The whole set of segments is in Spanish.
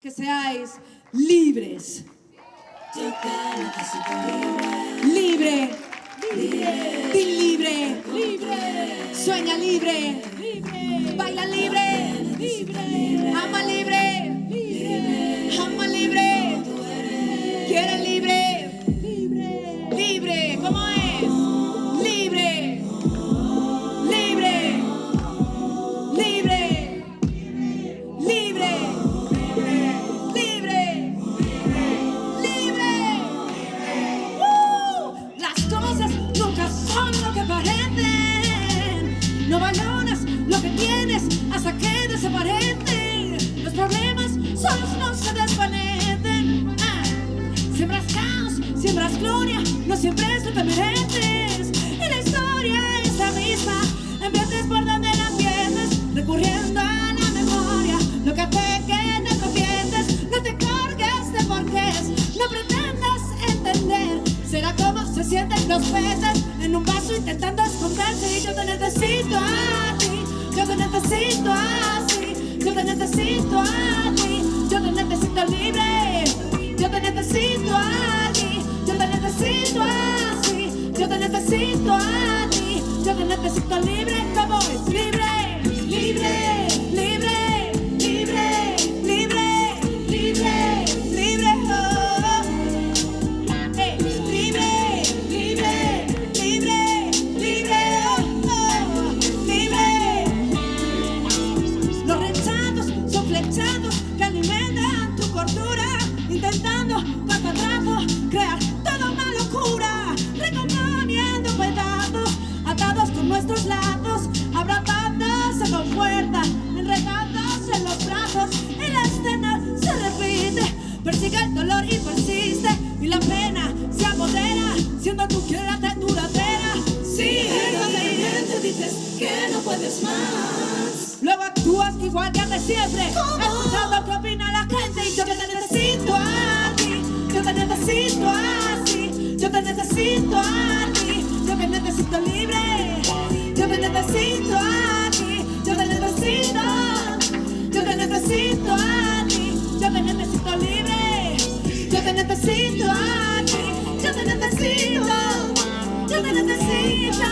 Que seáis libres. Libre. Libre. Di libre. Libre. Sueña libre. Libre. Baila libre. Libre. Ama libre. Libre. Ama libre. Quiere libre. Libre. Libre. ¿Cómo es? Libre. Libre. Libre. Libre. Las cosas nunca son lo que parecen. No valoras lo que tienes hasta que desaparecen. Los problemas solos no se desvanecen. Siembras caos, siembras gloria, no siempre es lo que mereces. Y la historia es la misma, empieces por donde la empieces, recurriendo a la memoria. Lo que hace que no confieses, no te cargues de porqués, no pretendas entender. Será como se sienten los peces en un vaso intentando esconderse. Y yo te necesito a ti, yo te necesito así, yo te necesito a ti, yo te necesito libre, yo te necesito a ti, yo te necesito así, yo te necesito a ti, yo te necesito libre. ¿Cómo es? Libre, libre, libre, libre, libre, libre, libre. Que alimentan tu cordura, intentando paso a trazo crear toda una locura, recomponiendo pedazos, atados con nuestros lazos, abrazándose con fuerza, enredados en los brazos, y la escena se repite, persigue el dolor y persiste, y la pena se apodera, siendo tu quiebra duradera. Sí, te dices que no puedes más. Luego actúas igual que antes siempre, escuchando qué opina la gente. Y yo te necesito a ti, yo te necesito así, yo te necesito a ti, yo te necesito libre, yo te necesito a ti, yo te necesito, yo te necesito a ti, yo te necesito libre, yo te necesito a ti, yo te necesito, yo te necesito.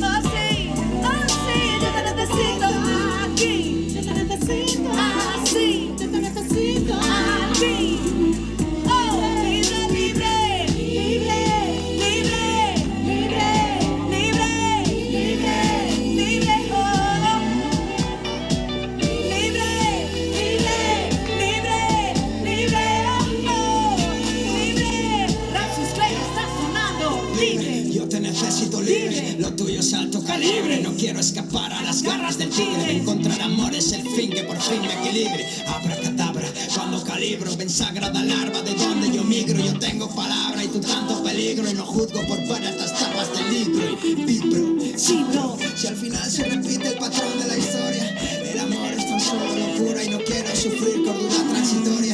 Oh sí, yo te necesito aquí, yo te necesito así, yo te necesito aquí. Oh, libre, libre, libre, libre, libre, libre, libre, libre, oh. Libre, libre, libre, libre, oh, libre. Rapsus Clay está sonando libre. Yo te necesito libre, lo tuyo es alto calibre. No quiero escapar a las garras del tigre. Encontrar amor es el fin que por fin me equilibre. Abracadabra, cuando calibro, ven sagrada larva de donde yo migro. Yo tengo palabra y tú tanto peligro, y no juzgo por fuera estas tapas del libro. Y vibro, sí bro, si al final se repite el patrón de la historia. El amor es tan solo locura y no quiero sufrir cordura transitoria.